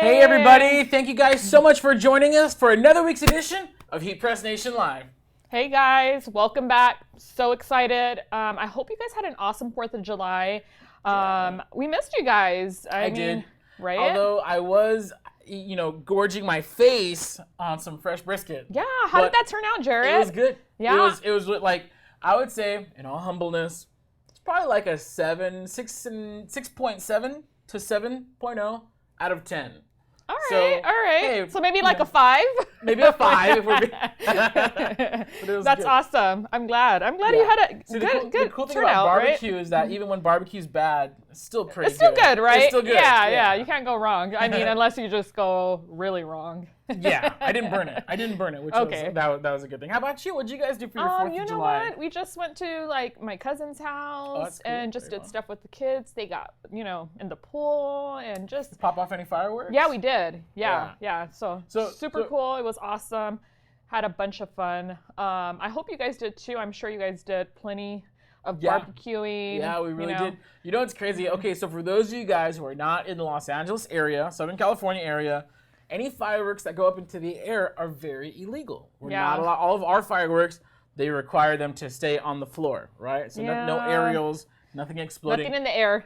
Hey everybody, thank you guys so much for joining us for another week's edition of HeatPressNation Live. Hey guys, welcome back. So excited. I hope you guys had an awesome 4th of July. We missed you guys. I mean, did. Right? Although I was, gorging my face on some fresh brisket. Yeah, how did that turn out, Jared? It was good. Yeah. It was like, I would say, in all humbleness, it's probably like a 6.7 to 7.0 out of 10. All right. Hey, so maybe like a 5? Maybe a 5 if we're being... That's awesome. I'm glad you had a good the cool thing turnout, about barbecue is that even when barbecue's bad, it's still pretty good. It's still good, right? It's still good. Yeah, you can't go wrong. I mean, unless you just go really wrong. Yeah, I didn't burn it, which Okay. was that was a good thing. How about you? What did you guys do for your 4th of July? You know what? We just went to like my cousin's house cool. and just Very did well. stuff with the kids. They got, in the pool and just Pop off any fireworks? Yeah, we did. Yeah. So super so- cool. It was awesome. Had a bunch of fun. I hope you guys did too. I'm sure you guys did plenty of barbecuing. Yeah, we really did. You know what's crazy? Okay, so for those of you guys who are not in the Los Angeles area, Southern California area, any fireworks that go up into the air are very illegal. We're not allowed. All of our fireworks, they require them to stay on the floor, right? So no aerials, nothing exploding. Nothing in the air.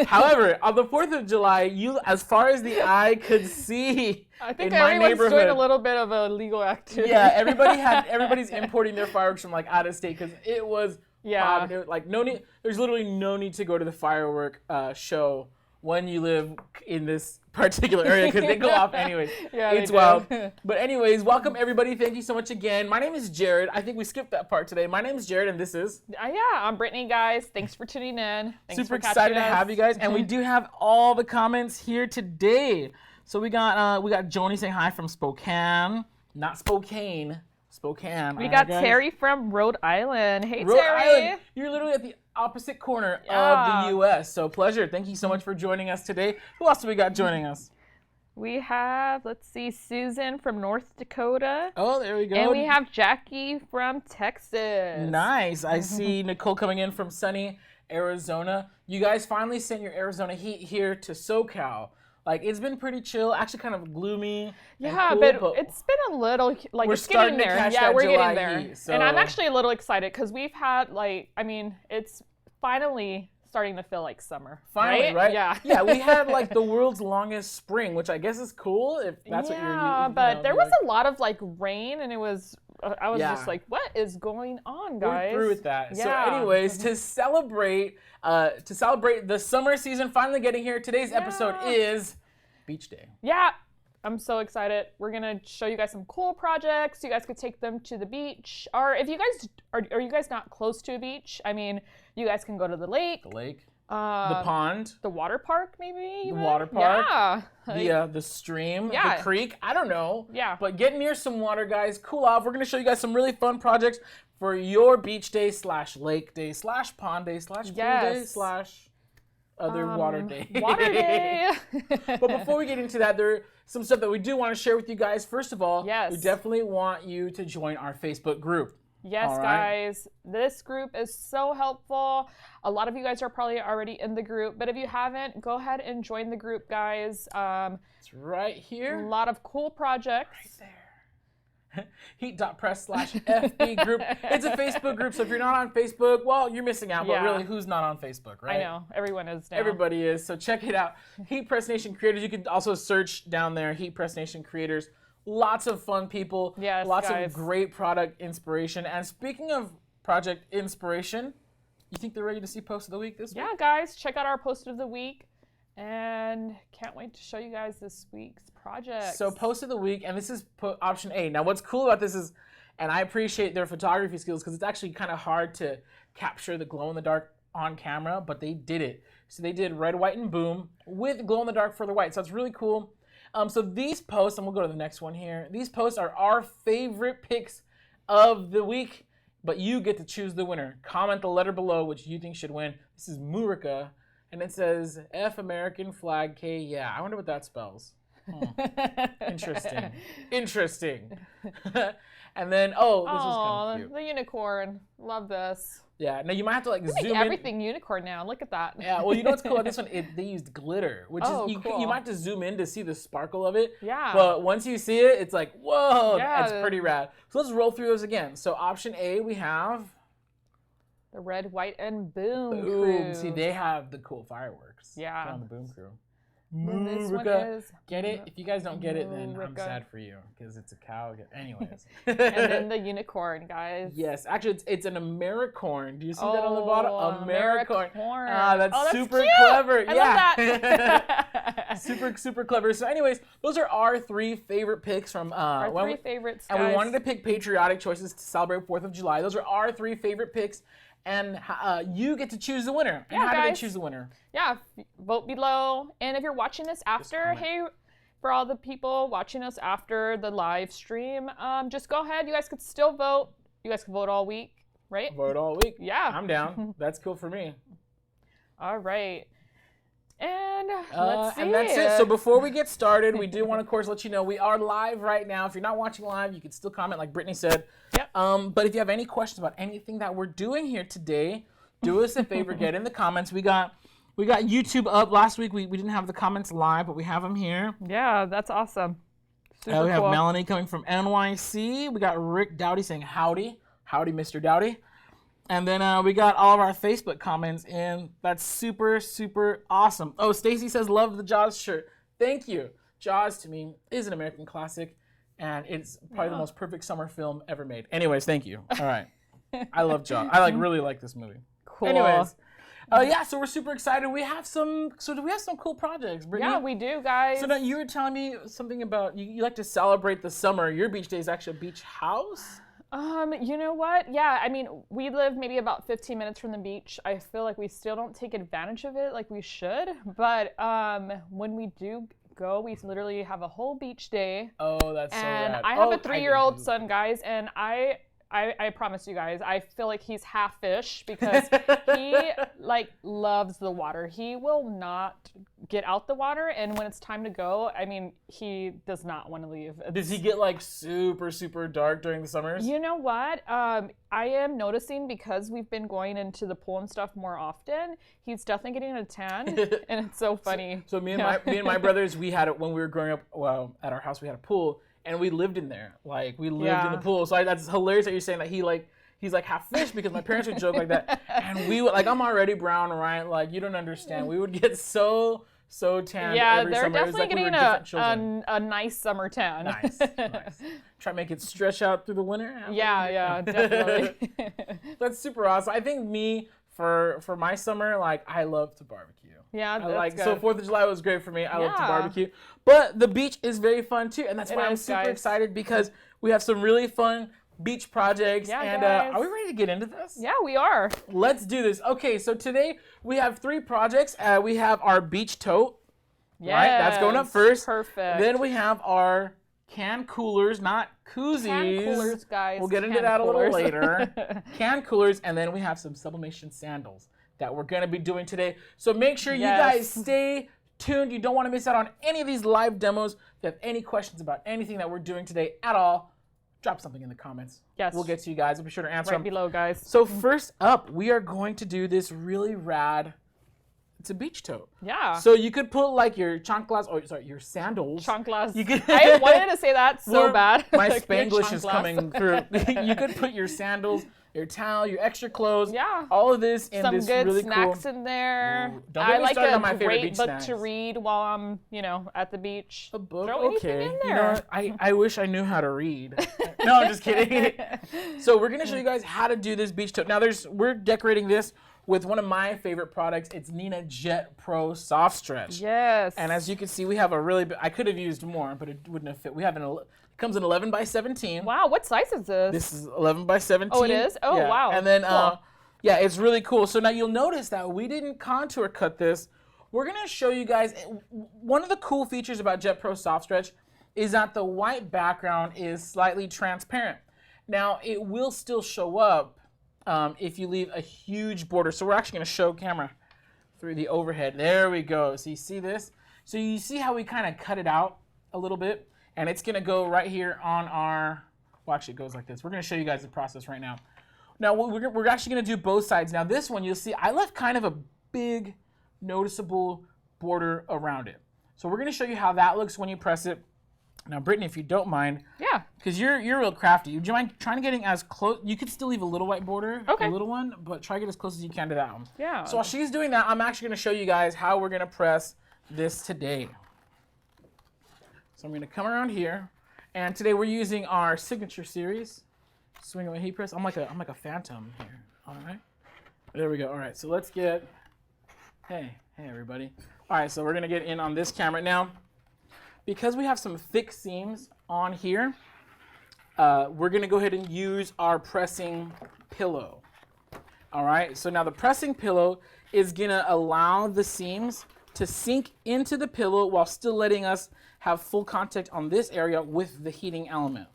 However, on the 4th of July, as far as the eye could see, I think in my everyone's neighborhood, doing a little bit of illegal activity. Yeah, everybody's importing their fireworks from like out of state because it was popping. It was, like no need. There's literally no need to go to the firework show when you live in this particular area because they go off anyways. Yeah, it's wild. But anyways, welcome everybody. Thank you so much again. My name is Jared. I think we skipped that part today. My name is Jared, and this is. I'm Britney, guys. Thanks for tuning in. Thanks Super for excited to have you guys, and we do have all the comments here today. So we got Joni saying hi from Spokane, not Spokane. Spokane. We got Terry from Rhode Island. Hey, Rhode Terry. Island. You're literally at the opposite corner of the U.S. So pleasure. Thank you so much for joining us today. Who else do we got joining us? We have, Susan from North Dakota. Oh, there we go. And we have Jackie from Texas. Nice. I see Nicole coming in from sunny Arizona. You guys finally sent your Arizona heat here to SoCal. Like, it's been pretty chill, actually kind of gloomy. Yeah, cool, but it's been a little, we're it's starting getting to there. catch Yeah, that we're July getting there. heat, so. And I'm actually a little excited because we've had, it's finally starting to feel like summer. Finally, right? Yeah. Yeah, we had like the world's longest spring, which I guess is cool if that's what you're using. Yeah, but there was a lot of rain, and it was. I was just like, "What is going on, guys?" We're through with that. Yeah. So, anyways, to celebrate the summer season finally getting here, today's episode is Beach Day. Yeah. I'm so excited. We're gonna show you guys some cool projects. You guys could take them to the beach, or if you guys are you guys not close to a beach? I mean, you guys can go to the lake. The lake. The pond. The water park, maybe. Even? The water park. Yeah. The stream. Yeah. The creek. I don't know. Yeah. But get near some water, guys. Cool off. We're gonna show you guys some really fun projects for your beach day / lake day / pond day / pool day / other water day. Water day. But before we get into that, there's some stuff that we do want to share with you guys. First of all, we definitely want you to join our Facebook group. Yes, guys. This group is so helpful. A lot of you guys are probably already in the group, but if you haven't, go ahead and join the group, guys. It's right here. A lot of cool projects. Right there. Heat.press/FB group. It's a Facebook group, so if you're not on Facebook, well, you're missing out. But really, who's not on Facebook, right? I know. Everyone is now. Everybody is. So check it out. HeatPressNation Creators. You can also search down there, HeatPressNation Creators. Lots of fun people. Yes, lots guys. of great product inspiration. And speaking of project inspiration, you think they're ready to see post of the week this week? Yeah, guys. Check out our post of the week. And can't wait to show you guys this week's project. So post of the week, and this is option A. Now what's cool about this is, and I appreciate their photography skills because it's actually kind of hard to capture the glow in the dark on camera, but they did it. So they did red, white, and boom with glow in the dark for the white. So it's really cool. So these posts, and we'll go to the next one here. These posts are our favorite picks of the week, but you get to choose the winner. Comment the letter below which you think should win. This is Murica. And it says F American flag K. Yeah, I wonder what that spells. Interesting. Interesting. And then, oh, this is kind of cute. The unicorn. Love this. Yeah, now you might have to like They zoom make in. everything unicorn now. Look at that. Yeah, well, you know what's cool about this one? They used glitter, which is cool. you might have to zoom in to see the sparkle of it. Yeah. But once you see it, it's like, whoa, Yeah. that's pretty rad. So let's roll through those again. So option A, we have The red, white, and boom. Boom. Crew. See, they have the cool fireworks. Yeah. On the Boom Crew. And this one Murica. is Get it? If you guys don't get it, then I'm Murica. sad for you because it's a cow. Anyways. And then the unicorn, guys. Yes, actually, it's an Americorn. Do you see that on the bottom? Americorn. Americorn. Ah, that's super cute. clever. I yeah. love that. super clever. So, anyways, those are our 3 favorite picks from Our 3 favorites, guys. And we wanted to pick patriotic choices to celebrate 4th of July. Those are our 3 favorite picks. And you get to choose the winner. And how do they choose the winner? Yeah, vote below. And if you're watching this after, hey, for all the people watching us after the live stream, just go ahead. You guys could still vote. You guys can vote all week, right? Vote all week. Yeah. I'm down. That's cool for me. All right. And let's see. And that's it. So before we get started, we do want to, of course, let you know we are live right now. If you're not watching live, you can still comment like Britney said. Yep. But if you have any questions about anything that we're doing here today, do us a favor, get in the comments. We got YouTube up last week. We didn't have the comments live, but we have them here. Yeah, that's awesome. Super We have cool. Melanie coming from NYC. We got Rick Dowdy saying howdy. Howdy, Mr. Dowdy. And then we got all of our Facebook comments, and that's super awesome. Oh, Stacy says, love the Jaws shirt. Thank you. Jaws, to me, is an American classic, and it's probably the most perfect summer film ever made. Anyways, thank you. All right. I love Jaws. I really like this movie. Cool. Anyways, yeah, so we're super excited. Do we have some cool projects, Brittany? Yeah, we do, guys. So now you were telling me something about you like to celebrate the summer. Your beach day is actually a beach house? You know what? Yeah, I mean, we live maybe about 15 minutes from the beach. I feel like we still don't take advantage of it like we should. But when we do go, we literally have a whole beach day. Oh, that's so And rad. I have a 3-year-old son, guys, and I promise you guys, I feel like he's half fish because he like loves the water. He will not get out the water, and when it's time to go, I mean, he does not want to leave. Does he get like super dark during the summers? You know what? I am noticing because we've been going into the pool and stuff more often. He's definitely getting a tan, and it's so funny. So me and my brothers, we had it when we were growing up. Well, at our house we had a pool. And we lived in there, like we lived in the pool. So that's hilarious that you're saying that he's like half fish because my parents would joke like that. And we would, like, I'm already brown, right? Like, you don't understand. We would get so tan. Yeah, every they're summer. definitely like getting a nice summer tan. Nice. Try to make it stretch out through the winter. Yeah, definitely. That's super awesome. I think for my summer, like, I love to barbecue. Yeah, that's good. So 4th of July was great for me. I love to barbecue. But the beach is very fun too, and that's why I'm super excited because we have some really fun beach projects. Yeah, and guys. are we ready to get into this? Yeah, we are. Let's do this. Okay, so today we have 3 projects. We have our beach tote. Yes, right? That's going up first. Perfect. Then we have our can coolers, not koozies. Can coolers, guys. We'll get into that a little later. Can coolers, and then we have some Sublimation sandals that we're going to be doing today. So make sure you guys stay tuned. You don't want to miss out on any of these live demos. If you have any questions about anything that we're doing today at all, drop something in the comments. Yes. We'll get to you guys. We'll be sure to answer them. Right below, guys. So first up, we are going to do this really rad, it's a beach tote. Yeah. So you could put like your your sandals. Chanclas. You could I wanted to say that so bad. My Like, your Spanglish is chanclas. coming through. You could put your sandals, your towel, your extra clothes, Yeah. all of this in Some this good really snacks cool. in there. Ooh, don't get I me like started a on my favorite great beach book snacks. to read while I'm, at the beach. A book, Throw anything okay. in You know there. what? I wish I knew how to read. No, I'm just kidding. So we're gonna show you guys how to do this beach tote. Now we're decorating this with one of my favorite products. It's Nina Jet Pro Soft Stretch. Yes. And as you can see, we have a really I could have used more, but it wouldn't have fit. We have it comes in 11 by 17. Wow, what size is this? This is 11 by 17. Oh, it is? Oh, Yeah. wow. And then, Cool. yeah, it's really cool. So now you'll notice that we didn't contour cut this. We're going to show you guys, one of the cool features about Jet Pro Soft Stretch is that the white background is slightly transparent. Now, it will still show up if you leave a huge border. So we're actually going to show camera through the overhead. There we go. So you see this? So you see how we kind of cut it out a little bit, and it's gonna go right here on our, well, actually it goes like this. We're gonna show you guys the process right now. Now we're actually gonna do both sides. Now this one, you'll see I left kind of a big noticeable border around it. So we're gonna show you how that looks when you press it. Now, Brittany, if you don't mind, Yeah. because you're real crafty, would you mind trying to getting as close? You could still leave a little white border, Okay. a little one, but try to get as close as you can to that one. Yeah. So while she's doing that, I'm actually going to show you guys how we're going to press this today. So I'm going to come around here, and today we're using our signature series, Swing Away Heat Press. I'm like a phantom here. All right, there we go. All right, so let's get. Hey everybody. All right, so we're going to get in on this camera now. Because we have some thick seams on here, we're gonna go ahead and use our pressing pillow. All right, so now the pressing pillow is gonna allow the seams to sink into the pillow while still letting us have full contact on this area with the heating element.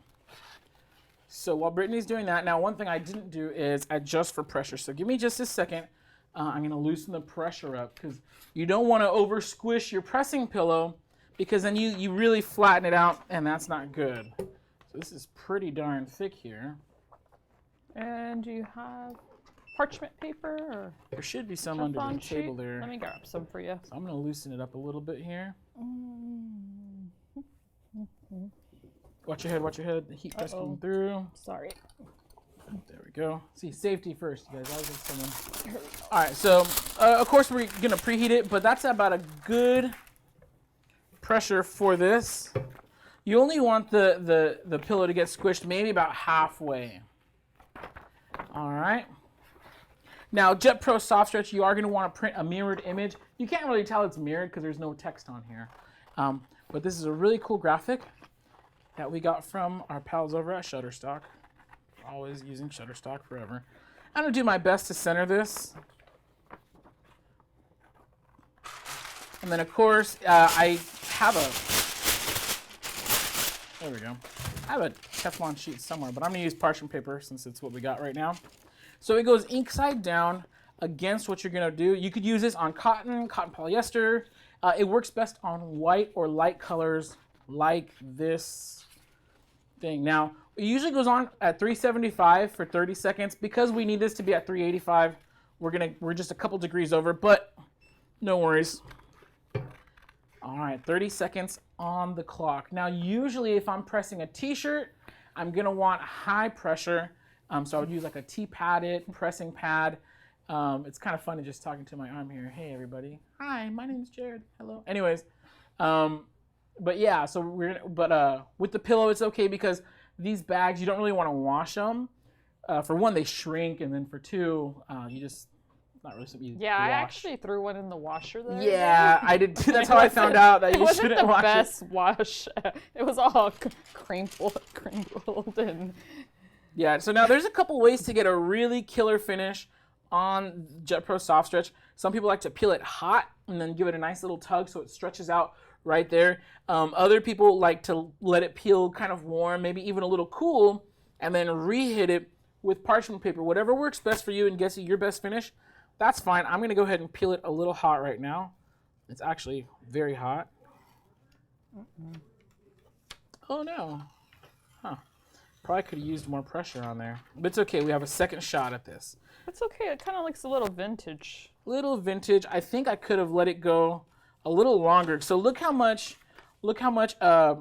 So while Brittany's doing that, now one thing I didn't do is adjust for pressure. So give me just a second. I'm gonna loosen the pressure up because you don't wanna over squish your pressing pillow, because then you really flatten it out, and that's not good. So this is pretty darn thick here. And do you have parchment paper or There should be some under the table sheet? there. Let me grab some for you. So I'm gonna loosen it up a little bit here. Watch your head, the heat press coming through. Sorry. There we go. See, safety first, you guys. I was just someone. All right, so of course we're gonna preheat it, but that's about a good pressure for this. You only want the pillow to get squished maybe about halfway. All right. Now, Jet Pro Soft Stretch, you are going to want to print a mirrored image. You can't really tell it's mirrored because there's no text on here. But this is a really cool graphic that we got from our pals over at Shutterstock. Always using Shutterstock forever. I'm going to do my best to center this. And then, of course, I have there we go. I have a Teflon sheet somewhere, but I'm going to use parchment paper since it's what we got right now. So it goes ink side down against what you're going to do. You could use this on cotton polyester. It works best on white or light colors like this thing. Now, it usually goes on at 375 for 30 seconds. Because we need this to be at 385, we're just a couple degrees over, but no worries. All right, 30 seconds on the clock. Now, usually if I'm pressing a t-shirt, I'm gonna want high pressure. So I would use like a T-padded pressing pad. It's kind of funny just talking to my arm here. Hey, everybody. Hi, my name's Jared. Hello. Anyways, but yeah, so with the pillow, it's okay because these bags, you don't really want to wash them. For one, they shrink, and then for two, you just, not really something you Yeah, wash. I actually threw one in the washer there. Yeah, I did too. That's how I found out that you shouldn't wash it. It wasn't the best wash. It was all crinkled and... Yeah, so now there's a couple ways to get a really killer finish on Jet Pro Soft Stretch. Some people like to peel it hot and then give it a nice little tug so it stretches out right there. Other people like to let it peel kind of warm, maybe even a little cool, and then re-hit it with parchment paper. Whatever works best for you and gets you your best finish, that's fine. I'm going to go ahead and peel it a little hot right now. It's actually very hot. Oh, no. Huh. Probably could have used more pressure on there. But it's okay. We have a second shot at this. It's okay. It kind of looks a little vintage. Little vintage. I think I could have let it go a little longer. So look how much I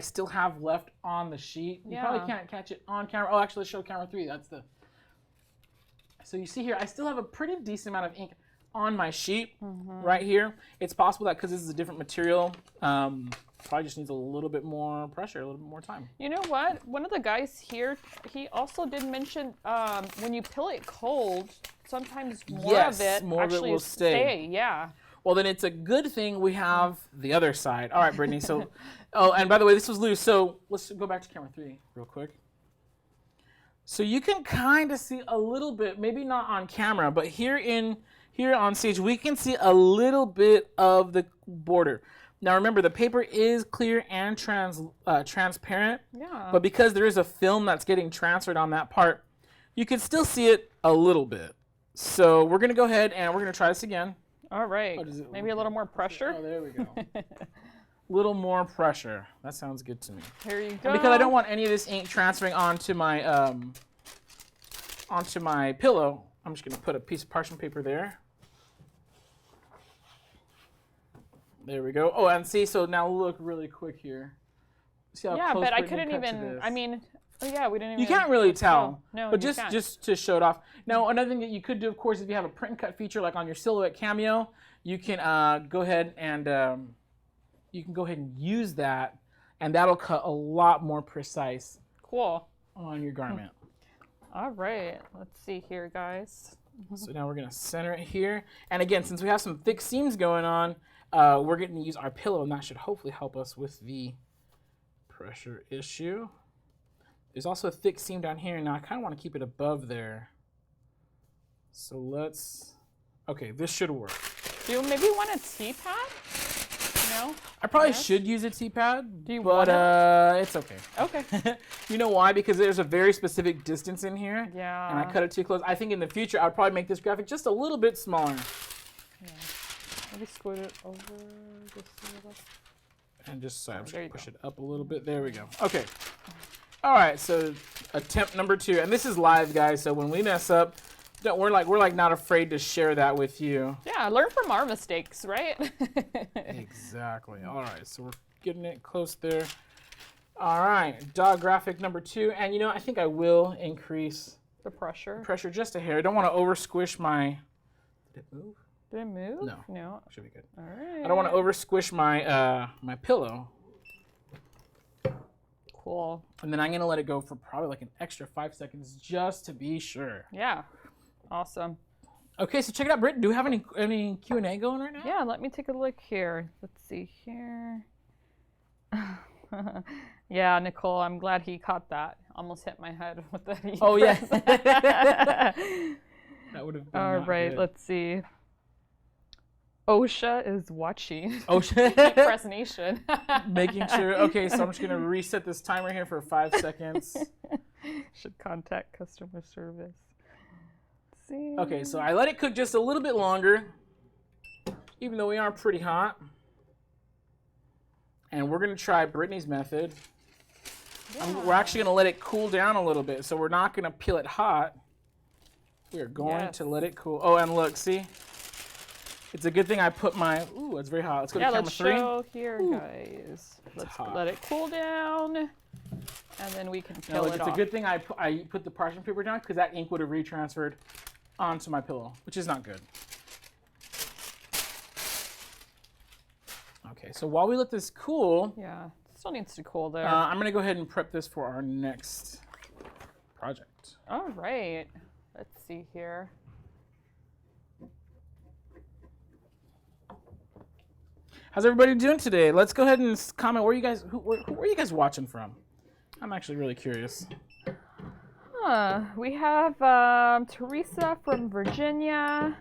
still have left on the sheet. You probably can't catch it on camera. Oh, actually, show camera 3. That's the... So you see here, I still have a pretty decent amount of ink on my sheet right here. It's possible that because this is a different material, probably just needs a little bit more pressure, a little bit more time. You know what? One of the guys here, he also did mention when you peel it cold, sometimes more of it actually will stay. Yeah. Well, then it's a good thing we have the other side. All right, Brittany. So, oh, and by the way, this was loose. So let's go back to camera 3 real quick. So you can kind of see a little bit, maybe not on camera, but here on stage, we can see a little bit of the border. Now remember, the paper is clear and transparent, but because there is a film that's getting transferred on that part, you can still see it a little bit. So we're gonna go ahead and we're gonna try this again. All right. Maybe a little more pressure. Oh, there we go. little more pressure. That sounds good to me. Here you go. And because I don't want any of this ink transferring onto my pillow, I'm just gonna put a piece of parchment paper there. There we go. Oh, and see, so now look really quick here. See how yeah, close but I Britney couldn't cut to even. this? I mean, oh yeah, we didn't even. You can't really tell. No, but you can't. just to show it off. Now, another thing that you could do, of course, if you have a print and cut feature like on your Silhouette Cameo, you can go ahead and use that, and that'll cut a lot more precise. Cool. On your garment. All right, let's see here, guys. So now we're gonna center it here, and again, since we have some thick seams going on, we're going to use our pillow, and that should hopefully help us with the pressure issue. There's also a thick seam down here. Now I kind of want to keep it above there. So let's, okay, this should work. Do you maybe want a T-pad? No? I probably should use a T-pad, Do you but want it's okay. Okay. You know why? Because there's a very specific distance in here, Yeah. and I cut it too close. I think in the future, I'll probably make this graphic just a little bit smaller. Yeah. Maybe scoot it over just a little. And just, sorry, I'm just There gonna you push go. it up a little bit. There we go. Okay. All right, so attempt number 2, and this is live, guys. So when we mess up, we're like not afraid to share that with you. Yeah, learn from our mistakes, right? Exactly. All right, so we're getting it close there. All right, dog graphic number 2, and I think I will increase The pressure. pressure just a hair. I don't want to over squish my. Did it move? Did it move? No. No. Should be good. All right. I don't want to over squish my my pillow. Cool. And then I'm gonna let it go for probably like an extra 5 seconds just to be sure. Yeah. Awesome. Okay, so check it out, Britt. Do we have any Q&A going right now? Yeah, let me take a look here. Let's see here. Yeah, Nicole, I'm glad he caught that. Almost hit my head with the heat Oh yeah. press. That would have been All not right, good. let's see. OSHA is watching. OSHA. HeatPressNation. Making sure. Okay, so I'm just gonna reset this timer here for 5 seconds. Should contact customer service. Let's see. Okay, so I let it cook just a little bit longer, even though we are pretty hot. And we're gonna try Brittany's method. We're actually gonna let it cool down a little bit, so we're not gonna peel it hot. We are going to let it cool. Oh, and look, see? It's a good thing I put my, ooh, it's very hot. Let's go to camera 3. Show here, guys. Let's let it cool down, and then we can peel Now, look, it it's off. a good thing I put the parchment paper down because that ink would have retransferred onto my pillow, which is not good. Okay, so while we let this cool, Yeah, still needs to cool there. I'm gonna go ahead and prep this for our next project. All right. Let's see here. How's everybody doing today? Let's go ahead and comment where you guys, where are you guys watching from? I'm actually really curious. We have Teresa from Virginia,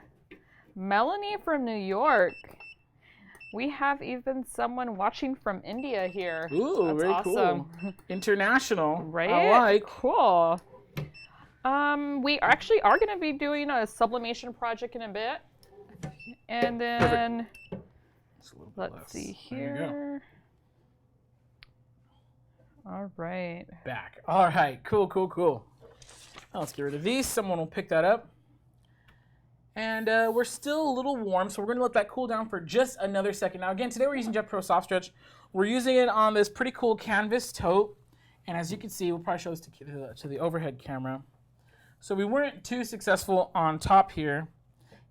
Melanie from New York. We have even someone watching from India here. Ooh, That's very awesome. cool. International. Right? I like. Cool. We actually are going to be doing a sublimation project in a bit. And then, Just a little bit let's less. see There you go. here. All right. Back. All right. Cool, cool, cool. Now let's get rid of these. Someone will pick that up. And we're still a little warm, so we're going to let that cool down for just another second. Now, again, today we're using Jet Pro Soft Stretch. We're using it on this pretty cool canvas tote. And as you can see, we'll probably show this to the overhead camera. So we weren't too successful on top here.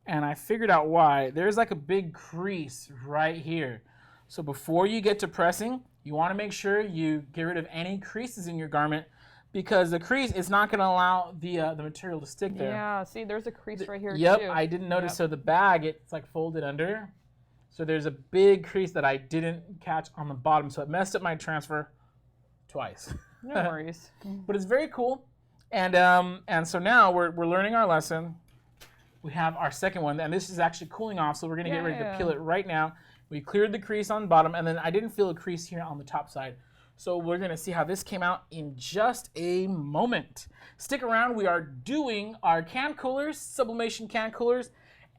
And I figured out why. There's like a big crease right here. So before you get to pressing, you want to make sure you get rid of any creases in your garment, because the crease is not going to allow the material to stick there. Yeah, see, there's a crease right here, Yep, too. I didn't notice. Yep. So the bag, it's like folded under. So there's a big crease that I didn't catch on the bottom. So it messed up my transfer twice. No worries. But it's very cool. And so now we're learning our lesson. We have our second one, and this is actually cooling off, so we're gonna get ready to peel it right now. We cleared the crease on the bottom, and then I didn't feel a crease here on the top side. So we're gonna see how this came out in just a moment. Stick around, we are doing our can coolers, Sublimation can coolers,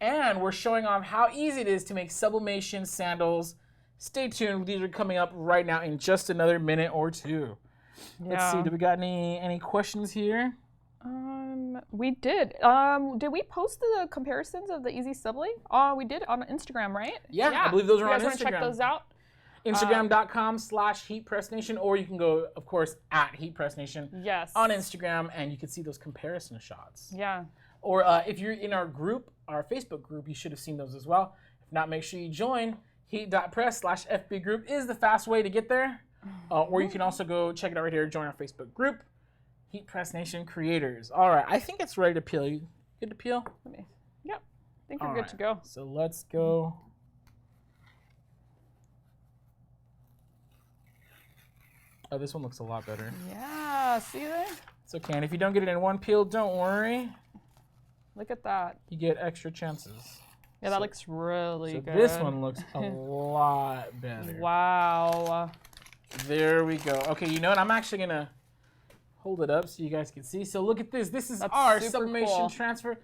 and we're showing off how easy it is to make Sublimation sandals stay tuned. These are coming up right now in just another minute or two. Yeah. Let's see. Do we got any questions here? We did. Did we post the comparisons of the Easy Subli? We did on Instagram, right? Yeah, I believe those are on Instagram. You guys want to check those out? Instagram.com/HeatPressNation, or you can go, of course, at HeatPressNation Yes. on Instagram, and you can see those comparison shots. Yeah. Or if you're in our group, our Facebook group, you should have seen those as well. If not, make sure you join. Heat.press/FB group is the fast way to get there. Or you can also go check it out right here. Join our Facebook group, Heat Press Nation Creators. All right, I think it's ready to peel. You good to peel? Yep. I think you're good to go. So let's go. Oh, this one looks a lot better. Yeah, see there? It's okay. And if you don't get it in one peel, don't worry. Look at that. You get extra chances. Yeah, that looks really good. This one looks a lot better. Wow. There we go. Okay, you know what? I'm actually going to hold it up so you guys can see. So look at this. This is our sublimation transfer.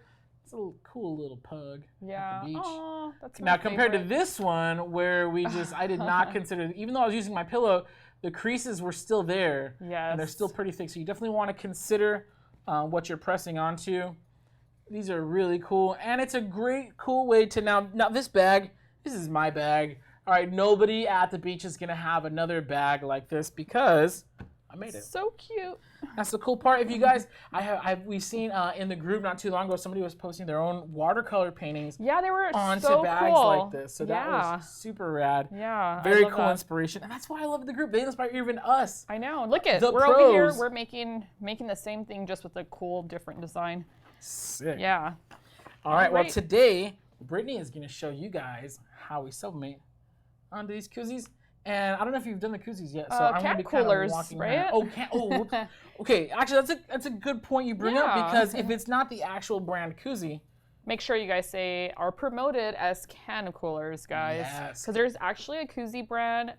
It's a cool little pug at the beach. Oh, that's my now compared to favorite. this one where I did not consider, even though I was using my pillow, the creases were still there. Yes. And they're still pretty thick. So you definitely want to consider what you're pressing onto. These are really cool. And it's a great, cool way to now this bag, this is my bag. All right, nobody at the beach is going to have another bag like this because I made it. So cute. That's the cool part. If you guys, we've seen in the group not too long ago, somebody was posting their own watercolor paintings. Yeah, they were onto so bags cool. like this. So that was super rad. Yeah. Very cool inspiration. And that's why I love the group. They inspire even us. I know. Look at The we're over here. pros. We're making the same thing just with a cool, different design. Sick. Yeah. All right. Well, today, Brittany is going to show you guys how we sublimate onto these koozies. And I don't know if you've done the koozies yet, so I'm going to be kind of walking around. Okay. Actually, that's a good point you bring up because if it's not the actual brand koozie, make sure you guys are promoted as can coolers, guys. Yes. Because there's actually a koozie brand,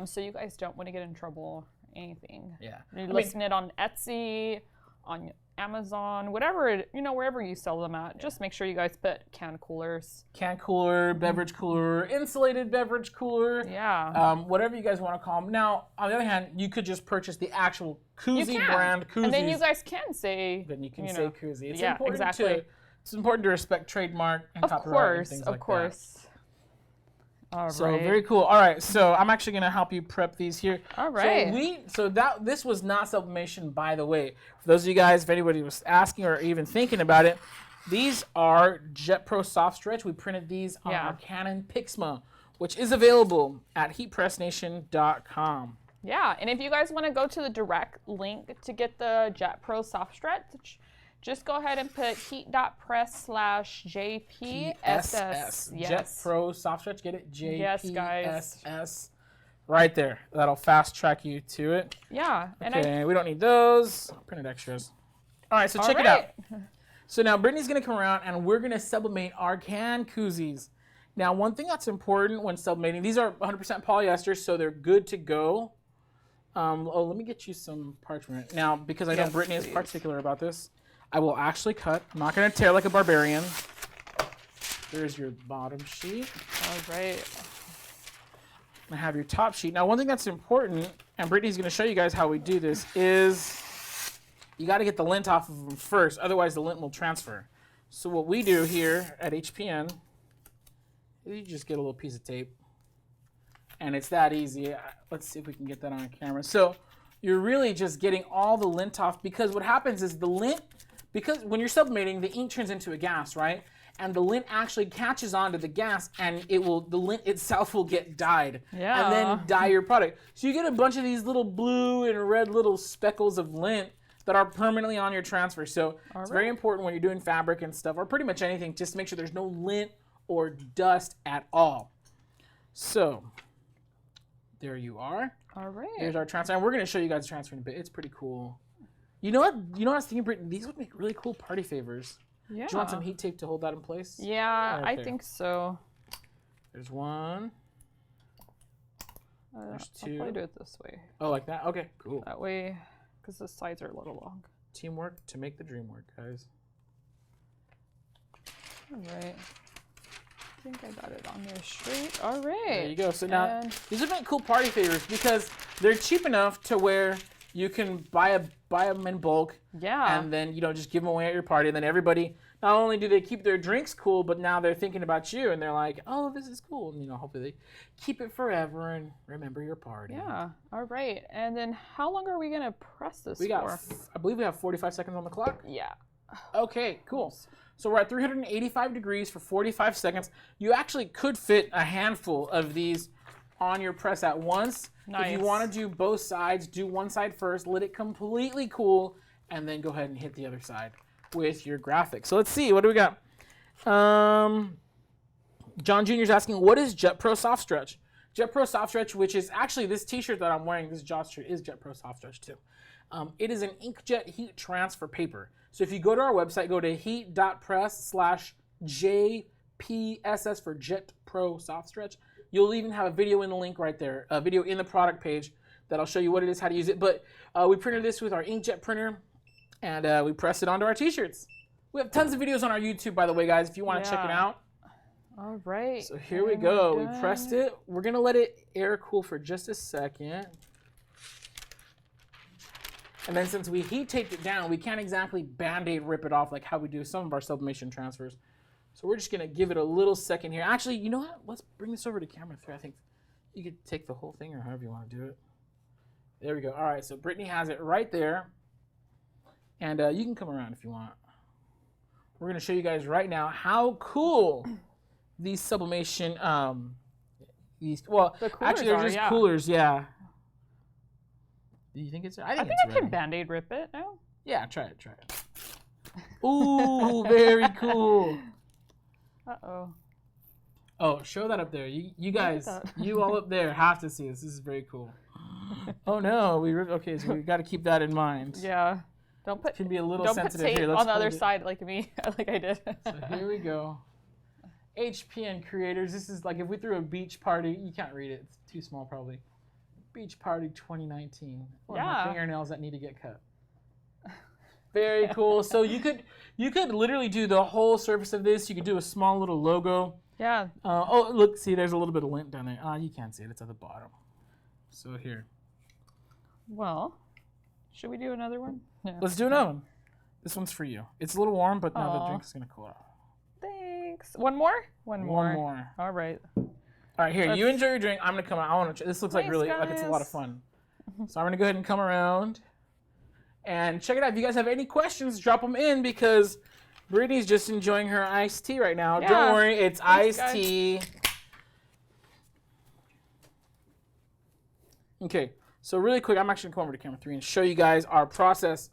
so you guys don't want to get in trouble or anything. Yeah. You're listing it on Etsy, on Amazon, whatever, wherever you sell them at. Just make sure you guys put can coolers. Can cooler, beverage cooler, insulated beverage cooler. Yeah. Whatever you guys want to call them. Now, on the other hand, you could just purchase the actual koozie brand koozies. And then you guys can say. Then you can say koozie. It's yeah, important exactly. It's important to respect trademark and copyright and things like that. Of course. All right. So very cool. All right, so I'm actually gonna help you prep these here. All right. This was not sublimation, by the way. For those of you guys, if anybody was asking or even thinking about it, these are Jet Pro Soft Stretch. We printed these on our Canon Pixma, which is available at HeatPressNation.com. Yeah, and if you guys want to go to the direct link to get the Jet Pro Soft Stretch, just go ahead and put heat.press/JPSS. Yes. Jet Pro Soft Stretch, get it? JPSS. Yes, guys. Right there. That'll fast track you to it. Yeah. Okay, we don't need those. Printed extras. All right, so check it out. So now Brittany's going to come around and we're going to sublimate our can koozies. Now, one thing that's important when sublimating, these are 100% polyester, so they're good to go. Let me get you some parchment. Now, because I know Brittany is particular about this, I will actually cut. I'm not going to tear like a barbarian. There's your bottom sheet. All right. I have your top sheet. Now, one thing that's important, and Brittany's going to show you guys how we do this, is you got to get the lint off of them first. Otherwise, the lint will transfer. So what we do here at HPN, you just get a little piece of tape. And it's that easy. Let's see if we can get that on camera. So you're really just getting all the lint off because what happens is the lint, because when you're sublimating, the ink turns into a gas, right? And the lint actually catches onto the gas and the lint itself will get dyed. Yeah. And then dye your product. So you get a bunch of these little blue and red little speckles of lint that are permanently on your transfer. So it's very important when you're doing fabric and stuff, or pretty much anything, just to make sure there's no lint or dust at all. So there you are. All right. Here's our transfer. And we're going to show you guys the transfer in a bit. It's pretty cool. You know what? I was thinking, Brittany, these would make really cool party favors. Yeah. Do you want some heat tape to hold that in place? Yeah, I think so. There's one. There's two. I'll probably do it this way. Oh, like that? Okay, cool. That way, because the sides are a little long. Teamwork to make the dream work, guys. All right. think I got it on there straight. All right. There you go. So now these are really cool party favors because they're cheap enough to where you can buy them in bulk. Yeah. And then just give them away at your party, and then everybody. Not only do they keep their drinks cool, but now they're thinking about you, and they're like, "Oh, this is cool." And hopefully they keep it forever and remember your party. Yeah. All right. And then how long are we gonna press this We got, for? I believe we have 45 seconds on the clock. Yeah. Okay, cool. So we're at 385 degrees for 45 seconds. You actually could fit a handful of these on your press at once. Nice. If you want to do both sides, do one side first, let it completely cool, and then go ahead and hit the other side with your graphic. So let's see, what do we got? John Jr. is asking, what is Jet Pro Soft Stretch? Jet Pro Soft Stretch, which is actually this t-shirt that I'm wearing, this job shirt is Jet Pro Soft Stretch too. It is an inkjet heat transfer paper. So if you go to our website, go to heat.press/JPSS for Jet Pro Soft Stretch. You'll even have a video in the link right there, a video in the product page that'll show you what it is, how to use it. But we printed this with our inkjet printer, and we pressed it onto our t-shirts. We have tons of videos on our YouTube, by the way, guys, if you want to check it out. All right. So here we go. We pressed it. We're going to let it air cool for just a second. And then since we heat taped it down, we can't exactly Band-Aid rip it off like how we do some of our sublimation transfers. So we're just going to give it a little second here. Actually, you know what? Let's bring this over to camera 3. I think you could take the whole thing or however you want to do it. There we go. All right, so Brittany has it right there. And you can come around if you want. We're going to show you guys right now how cool these sublimation, well, actually they're just coolers, yeah. Do you think it's? I think I can Band-Aid rip it. No. Yeah, try it. Ooh, very cool. Uh-oh. Oh, show that up there. You guys, you all up there have to see this. This is very cool. Oh no, okay, so we got to keep that in mind. Yeah. Don't put. Can be a little sensitive put tape here. Let's on the other side like me, like I did. So here we go. HPN creators. This is like if we threw a beach party. You can't read it. It's too small probably. Beach Party 2019. Or my fingernails that need to get cut. Very cool. So you could literally do the whole surface of this. You could do a small little logo. Yeah. Oh, look, see, there's a little bit of lint down there. You can't see it. It's at the bottom. So here. Well, should we do another one? No. Let's do another one. This one's for you. It's a little warm, but now the drink is going to cool off. Thanks. One more? One more. All right. All right, here, you enjoy your drink. I'm going to come out. I want to. This looks like really, like it's a lot of fun. So I'm going to go ahead and come around and check it out. If you guys have any questions, drop them in because Brittany's just enjoying her iced tea right now. Yeah. Don't worry, it's iced tea. Okay, so really quick, I'm actually going to come over to camera 3 and show you guys our process.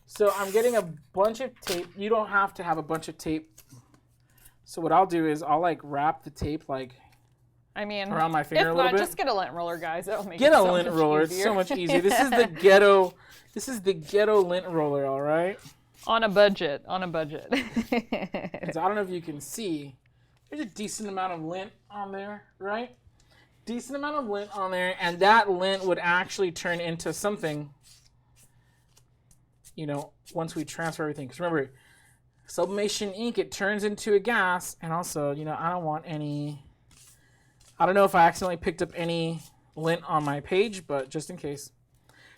So I'm getting a bunch of tape. You don't have to have a bunch of tape. So what I'll do is I'll like wrap the tape like around my finger a little bit. Just get a lint roller, guys. It'll make it so lint roller. Easier. It's so much easier. This is the ghetto. This is the ghetto lint roller. All right. On a budget. On a budget. So I don't know if you can see. There's a decent amount of lint on there, right? Decent amount of lint on there, and that lint would actually turn into something. Once we transfer everything. Because remember, sublimation ink, it turns into a gas, and also, I don't want any. I don't know if I accidentally picked up any lint on my page, but just in case.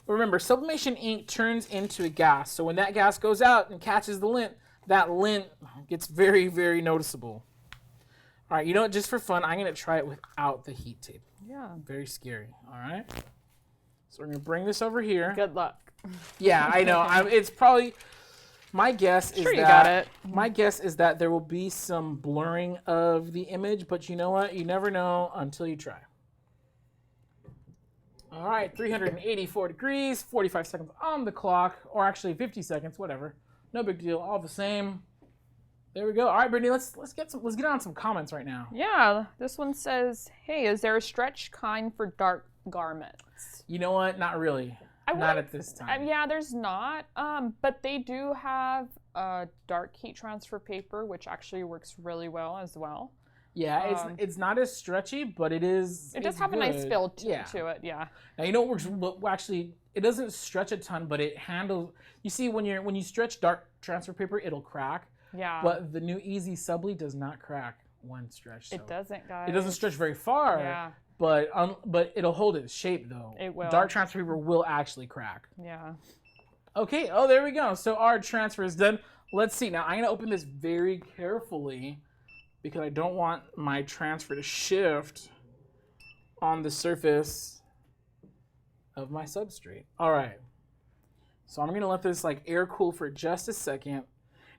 But remember, sublimation ink turns into a gas. So when that gas goes out and catches the lint, that lint gets very, very noticeable. All right, you know what? Just for fun, I'm going to try it without the heat tape. Yeah. Very scary. All right. So we're going to bring this over here. Good luck. Yeah, I know. It's probably... My guess is My guess is that there will be some blurring of the image, but you know what? You never know until you try. All right, 384 degrees, 45 seconds on the clock, or actually 50 seconds, whatever. No big deal, all the same. There we go. All right, Brittany, let's get on some comments right now. Yeah, this one says, "Hey, is there a stretch kind for dark garments?" You know what? Not really. Not at this time. Yeah, there's not. But they do have dark heat transfer paper, which actually works really well as well. Yeah, it's not as stretchy, but it is. It does have a nice feel to it. Yeah. Now you know what works. Actually, it doesn't stretch a ton, but it handles. You see, when you stretch dark transfer paper, it'll crack. Yeah. But the new Easy Subli does not crack. one stretch. So It doesn't, guys. it doesn't stretch very far. Yeah. But it'll hold its shape though. It will. Dark transfer paper will actually crack. Yeah. Okay, oh, there we go. So our transfer is done. Let's see. Now, I'm going to open this very carefully because I don't want my transfer to shift on the surface of my substrate. All right. So I'm going to let this like air cool for just a second.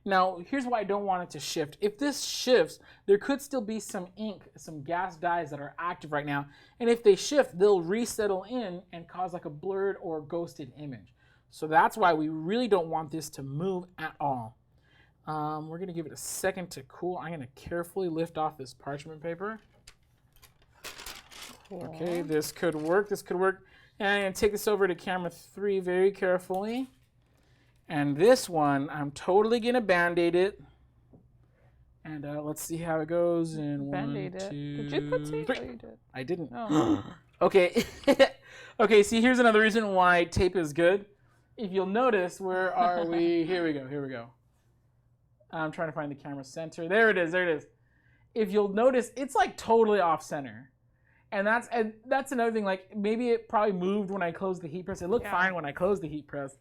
Now, here's why I don't want it to shift. If this shifts, there could still be some ink, some gas dyes that are active right now. And if they shift, they'll resettle in and cause like a blurred or ghosted image. So that's why we really don't want this to move at all. We're going to give it a second to cool. I'm going to carefully lift off this parchment paper. Cool. Okay, this could work. This could work. And I'm going to take this over to camera 3 very carefully. And this one, I'm totally going to Band-Aid it. And let's see how it goes in Band-Aid 1, 2, it. Did you put tape? 3. Oh, you did. I didn't. Oh. Okay. Okay, see, here's another reason why tape is good. If you'll notice, where are we? Here we go. Here we go. I'm trying to find the camera center. There it is. There it is. If you'll notice, it's like totally off center. And that's another thing. Like maybe it probably moved when I closed the heat press. It looked fine when I closed the heat press,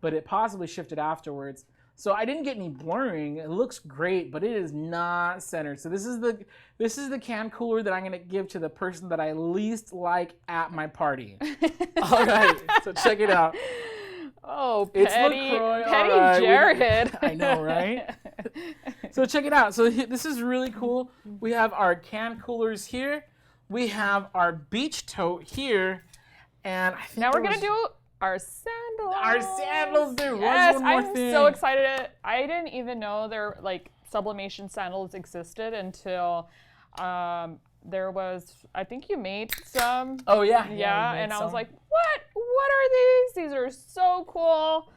but it possibly shifted afterwards. So I didn't get any blurring. It looks great, but it is not centered. So this is the can cooler that I'm gonna give to the person that I least like at my party. All right. So check it out. Oh, It's petty LaCroix. Right, Jared. I know, right? So check it out. So this is really cool. We have our can coolers here. We have our beach tote here. And I think Now we're going to do our sandals. our sandals. There Yes, was one more I'm thing. so excited. I didn't even know there like sublimation sandals existed until there was, I think you made some. Oh, yeah. Yeah, we made and I some. was like, what? What are these? These are so cool.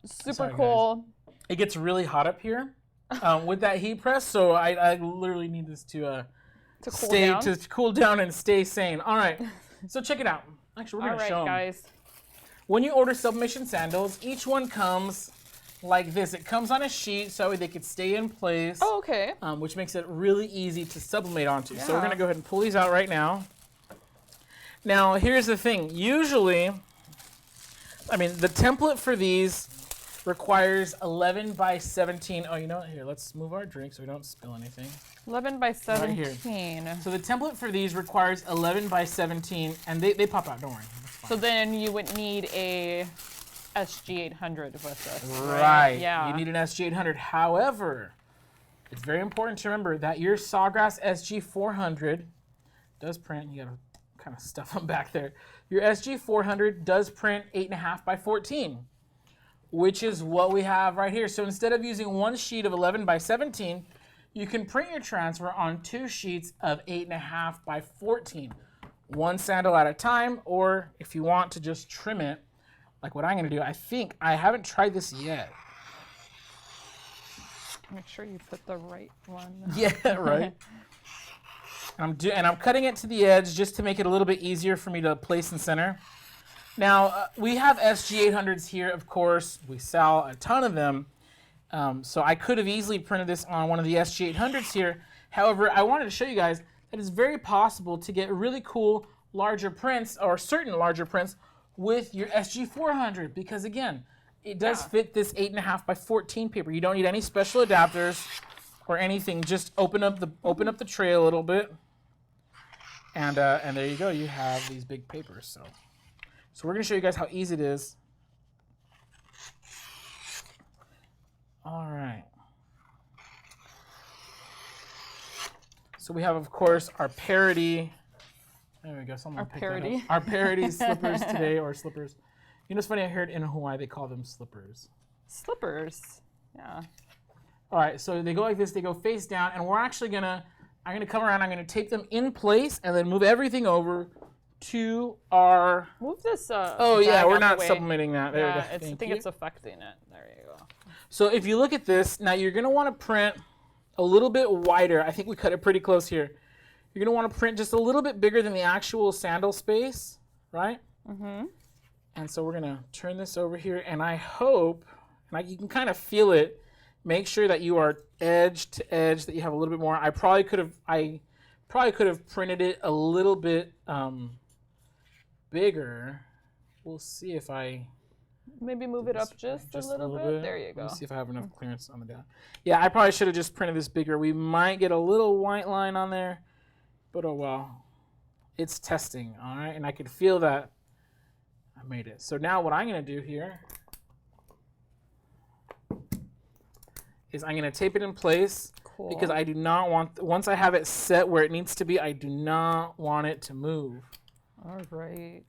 Super Sorry, cool. It gets really hot up here with that heat press, so I literally need this to cool down and stay sane. All right, so check it out. Actually, we're gonna show them. Guys. When you order Sublimation sandals, each one comes like this. It comes on a sheet so they could stay in place. Oh, okay. Which makes it really easy to sublimate onto. Yeah. So we're gonna go ahead and pull these out right now. Now, here's the thing. Usually, I mean, the template for these requires 11 by 17. Oh, you know what? Here, let's move our drink so we don't spill anything. 11 by 17. Right here. So the template for these requires 11 by 17, and they pop out. Don't worry. So then you would need a SG800 with this. Right. Yeah. You need an SG800. However, it's very important to remember that your Sawgrass SG400 does print. You gotta kind of stuff them back there. Your SG400 does print 8.5 by 14, which is what we have right here. So instead of using one sheet of 11 by 17, you can print your transfer on 2 sheets of 8.5 by 14, one sandal at a time, or if you want to just trim it, like what I'm gonna do. I haven't tried this yet. Make sure you put the right one. Yeah, right. And I'm cutting it to the edge just to make it a little bit easier for me to place and center. Now, we have SG800s here, of course. We sell a ton of them. So I could have easily printed this on one of the SG800s here. However, I wanted to show you guys that it's very possible to get really cool larger prints, or certain larger prints, with your SG400. Because again, it does fit this 8.5 by 14 paper. You don't need any special adapters or anything. Just open up the tray a little bit. And there you go. You have these big papers. So we're going to show you guys how easy it is. All right. So we have, of course, our parody. There we go. Someone picked that up. Our parody slippers today, or slippers. You know, it's funny. I heard in Hawaii they call them slippers. Slippers. Yeah. All right. So they go like this. They go face down, and we're actually gonna. I'm gonna come around. I'm gonna tape them in place, and then move everything over to our. Move this. Oh yeah, we're not sublimating that. There Yeah, we go. I think it's affecting it. There you go. So if you look at this, now you're gonna want to print a little bit wider. I think we cut it pretty close here. You're gonna want to print just a little bit bigger than the actual sandal space, right? Mm-hmm. And so we're gonna turn this over here, and I hope, you can kind of feel it, make sure that you are edge to edge, that you have a little bit more. I probably could have printed it a little bit bigger. We'll see if I maybe move it up just a little bit. There you go. Let me see if I have enough clearance on the down. Yeah, I probably should have just printed this bigger. We might get a little white line on there, but oh well. It's testing, all right? And I can feel that I made it. So now what I'm gonna do here is I'm gonna tape it in place because I do not want, once I have it set where it needs to be, I do not want it to move. All right.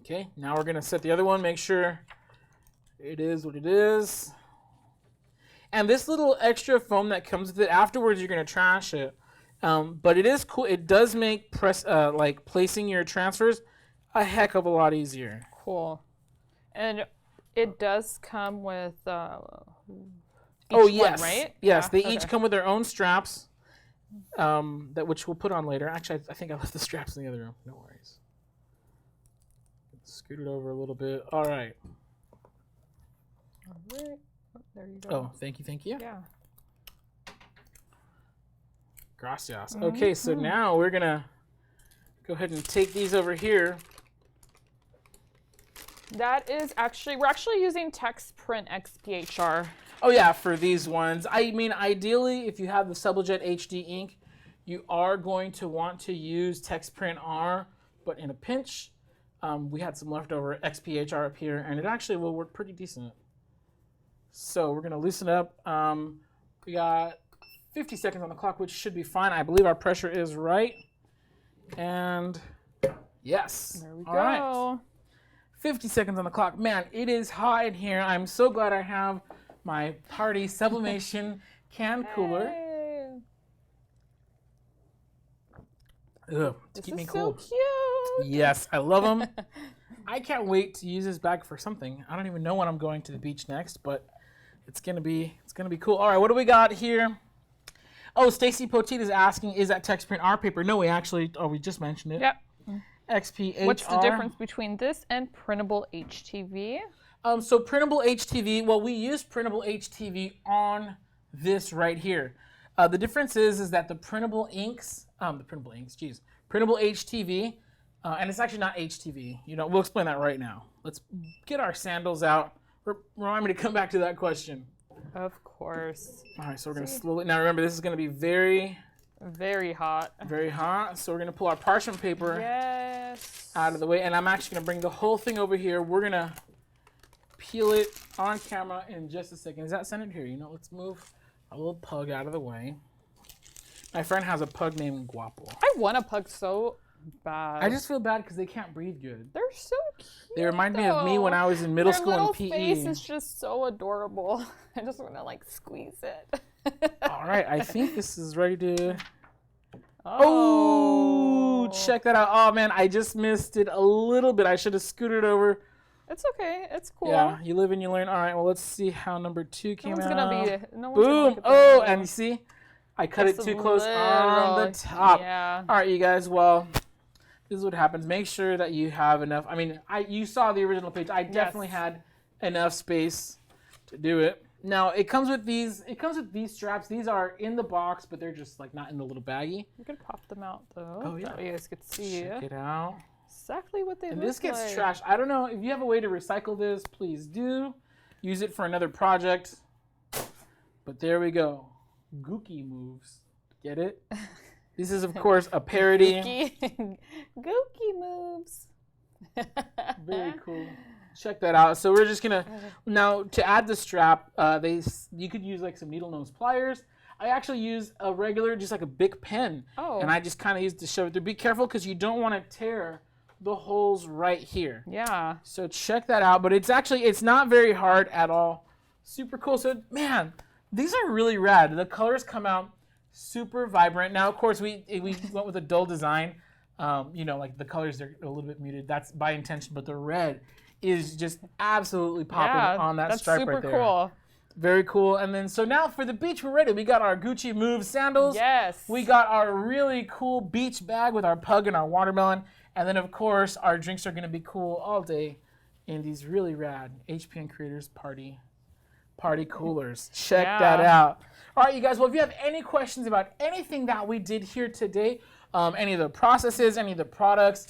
Okay, now we're gonna set the other one, make sure it is what it is. And this little extra foam that comes with it, afterwards you're gonna trash it. But it is cool. It does make like placing your transfers a heck of a lot easier. Cool. And it does come with each yes, one, right? Yes, they each come with their own straps, which we'll put on later. Actually, I think I left the straps in the other room. No worries. Scoot it over a little bit. All right. All right. Oh, there you go. Oh, thank you. Yeah. Gracias. Okay, so now we're gonna go ahead and take these over here. That is we're actually using Text Print XPHR. Oh yeah, for these ones. I mean, ideally, if you have the Sublimation HD ink, you are going to want to use Text Print R, but in a pinch, we had some leftover XPHR up here, and it actually will work pretty decent. So we're gonna loosen up. We got 50 seconds on the clock, which should be fine. I believe our pressure is right. And yes. There we All go. right. 50 seconds on the clock. Man, it is hot in here. I'm so glad I have my party Sublimation can cooler. Hey. Ugh, to keep me cool. So cute. Yes, I love them. I can't wait to use this bag for something. I don't even know when I'm going to the beach next, but it's gonna be cool. All right, what do we got here? Oh, Stacy Poteet is asking, is that text print R paper? No, we just mentioned it. Yep. XPHR. What's the difference between this and printable HTV? So printable HTV, well, we use printable HTV on this right here. The difference is that the printable inks, printable HTV, and it's actually not HTV. We'll explain that right now. Let's get our sandals out. Remind me to come back to that question. Of course. All right, so we're gonna slowly, now remember this is gonna be very, very hot. very hot. So we're gonna pull our parchment paper out of the way, and I'm actually gonna bring the whole thing over here. We're gonna peel it on camera in just a second. Is that centered here? Let's move a little pug out of the way. My friend has a pug named Guapo. I want a pug so bad. I just feel bad because they can't breathe good. They're so cute. They remind me of me when I was in middle school in PE. Their little face is just so adorable. I just want to squeeze it. All right, I think this is ready to. Oh, check that out. Oh man, I just missed it a little bit. I should have scooted over. It's okay. It's cool. Yeah, you live and you learn. All right, well, let's see how number 2 came out. No one's Boom. gonna Oh, and you see, I cut it too close on the top. Yeah. All right, you guys. Well, this is what happens. Make sure that you have enough. I mean, you saw the original page. I definitely had enough space to do it. Now it comes with these. It comes with these straps. These are in the box, but they're just not in the little baggie. You can pop them out though. Oh yeah. That way you guys could see. Check it out. Exactly what they look like. And this gets trashed. I don't know if you have a way to recycle this. Please do. Use it for another project. But there we go. Gookie moves. Get it? This is of course a parody. Gookie moves. Very cool. Check that out. So we're just gonna now to add the strap. You could use some needle nose pliers. I actually use a regular, just a Bic pen, and I just kind of use to shove it through. Be careful because you don't want to tear the holes right here. Yeah. So check that out. But it's not very hard at all. Super cool. So man, these are really rad. The colors come out super vibrant. Now of course we went with a dull design. The colors are a little bit muted. That's by intention. But the red is just absolutely popping on that stripe right there. That's super cool. Very cool. And then, so now for the beach, we're ready. We got our Gucci Move sandals. Yes. We got our really cool beach bag with our pug and our watermelon. And then, of course, our drinks are going to be cool all day, in these really rad HPN Creators Party coolers. Check Yeah. that out. All right, you guys. Well, if you have any questions about anything that we did here today, any of the processes, any of the products,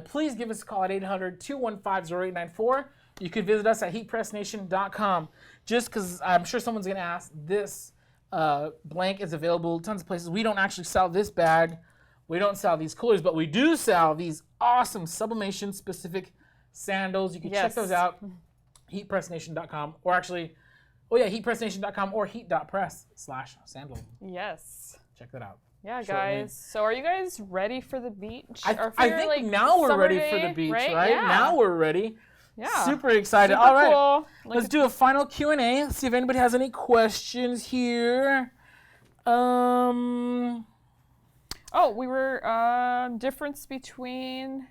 please give us a call at 800-215-0894. You could visit us at HeatPressNation.com. Just because I'm sure someone's going to ask, this blank is available tons of places. We don't actually sell this bag. We don't sell these coolers, but we do sell these awesome Sublimation specific sandals. You can check those out. HeatPressNation.com, or actually, HeatPressNation.com or heat.press/sandal. Yes. Check that out. Yeah, Shortly. guys. So are you guys ready for the beach? I think like, now we're ready summer for the day, beach, right? Yeah. Now we're ready. Yeah. Super excited. Super All right. cool. Let's do a final Q&A. Let's see if anybody has any questions here. Oh, we were difference between.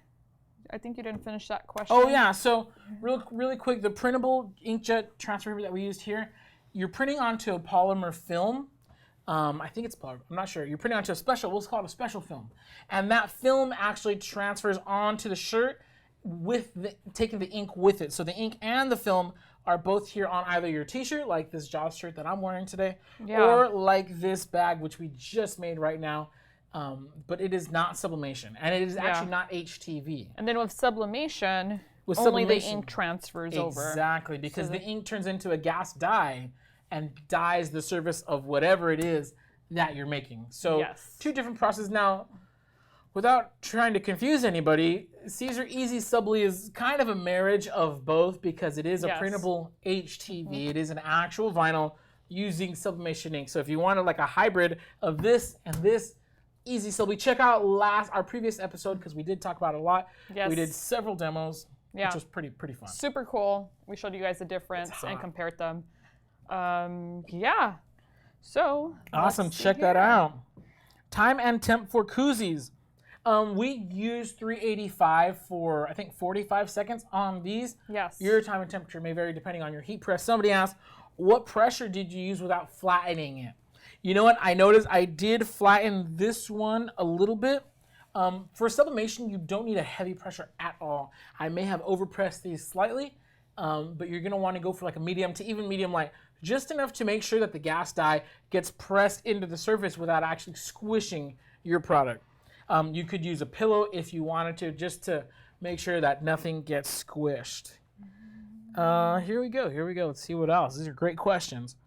I think you didn't finish that question. Oh yeah. So really quick, the printable inkjet transfer paper that we used here, you're printing onto a polymer film. I think it's polymer. I'm not sure. You're printing onto a special. We'll call it a special film, and that film actually transfers onto the shirt with taking the ink with it. So the ink and the film are both here on either your t-shirt, like this Jaws shirt that I'm wearing today, or like this bag, which we just made right now. But it is not sublimation, and it is actually not HTV. And then with sublimation, With only the sublimation, ink transfers over. Exactly, because the ink turns into a gas dye and dyes the surface of whatever it is that you're making. So two different processes. Now, without trying to confuse anybody, Caesar Easy Subli is kind of a marriage of both because it is a printable HTV. It is an actual vinyl using sublimation ink. So if you wanted like a hybrid of this and this, Easy Subli, check out our previous episode because we did talk about it a lot. Yes. We did several demos, which was pretty fun. Super cool. We showed you guys the difference and compared them. Yeah. So awesome. Check that out. Time and temp for koozies. We use 385 for, I think, 45 seconds on these. Yes. Your time and temperature may vary depending on your heat press. Somebody asked, what pressure did you use without flattening it? You know what? I noticed I did flatten this one a little bit. For sublimation, you don't need a heavy pressure at all. I may have overpressed these slightly, but you're going to want to go for like a medium to even medium light, just enough to make sure that the gas dye gets pressed into the surface without actually squishing your product. You could use a pillow if you wanted to, just to make sure that nothing gets squished. Here we go. Let's see what else. These are great questions.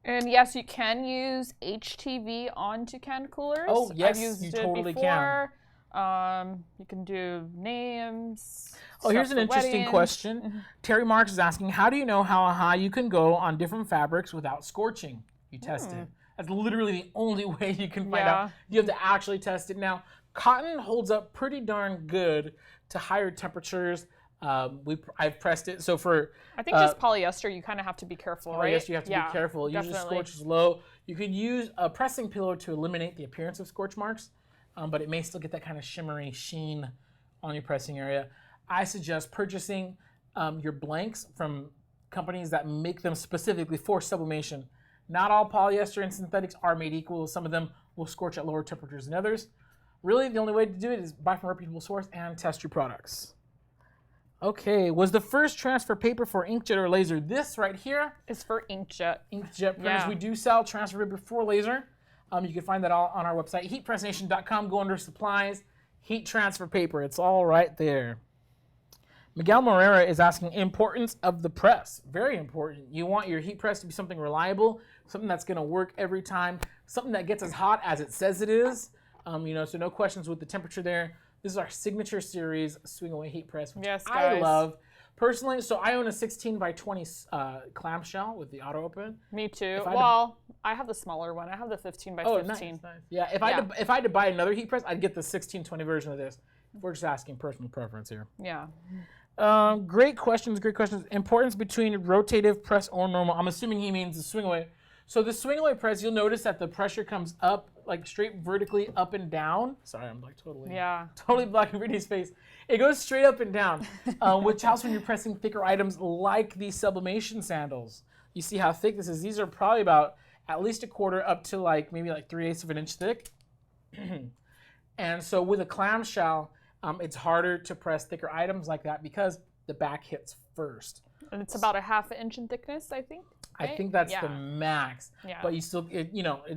And yes, you can use HTV onto can coolers. Oh, yes, I've used you it totally before. You can do names. Oh, here's an interesting weddings. question. Terry Marks is asking, how do you know how high you can go on different fabrics without scorching? You test it. That's literally the only way you can find out. You have to actually test it. Now, cotton holds up pretty darn good to higher temperatures. I've pressed it. So for I think just polyester, you kind of have to be careful, right? Polyester, you have to be careful. Usually scorch is low. You could use a pressing pillow to eliminate the appearance of scorch marks, but it may still get that kind of shimmery sheen on your pressing area. I suggest purchasing your blanks from companies that make them specifically for sublimation. Not all polyester and synthetics are made equal. Some of them will scorch at lower temperatures than others. Really, the only way to do it is buy from a reputable source and test your products. Okay, was the first transfer paper for inkjet or laser? This right here is for inkjet. Inkjet printers. We do sell transfer paper for laser. You can find that all on our website, HeatPressNation.com. Go under supplies, heat transfer paper. It's all right there. Miguel Morera is asking importance of the press. Very important. You want your heat press to be something reliable, something that's going to work every time, something that gets as hot as it says it is. So no questions with the temperature there. This is our signature series swing away heat press, which I love personally. So I own a 16 by 20 clamshell with the auto open. Me too. I have the smaller one. I have the 15 by 15. Nice. Yeah, if I had to buy another heat press, I'd get the 1620 version of this. We're just asking personal preference here. Yeah. Great questions. Importance between rotative press or normal. I'm assuming he means the swing away. So the swing away press, you'll notice that the pressure comes up, like straight vertically up and down. Sorry, I'm like totally blocking Britney's face. It goes straight up and down, which helps when you're pressing thicker items like these sublimation sandals. You see how thick this is. These are probably about at least a quarter up to maybe 3/8 of an inch thick. And so with a clamshell, It's harder to press thicker items like that because the back hits first. And it's about a 1/2 inch in thickness, I think. Right? I think that's the max. Yeah. But you still, it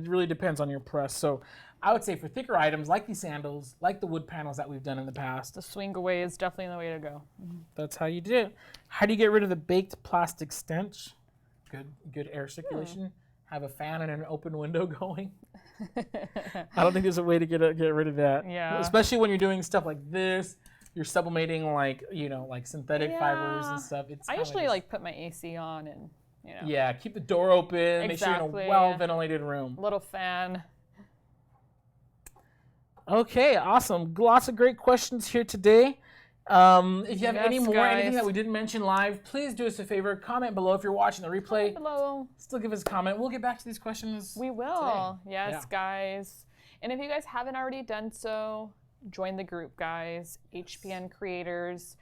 really depends on your press. So I would say for thicker items like these sandals, like the wood panels that we've done in the past, the swing away is definitely the way to go. That's how you do it. How do you get rid of the baked plastic stench? Good air circulation. Have a fan and an open window going. I don't think there's a way to get rid of that. Yeah. Especially when you're doing stuff like this. You're sublimating like synthetic fibers and stuff. I usually like put my AC on and Yeah, keep the door open. Make sure you're in a well-ventilated room. Little fan. Okay, awesome. Lots of great questions here today. If you have any more, anything that we didn't mention live, please do us a favor. Comment below if you're watching the replay. Comment below. Still give us a comment. We'll get back to these questions. We will. Today. Yes, guys. And if you guys haven't already done so, join the group, guys. HPN creators.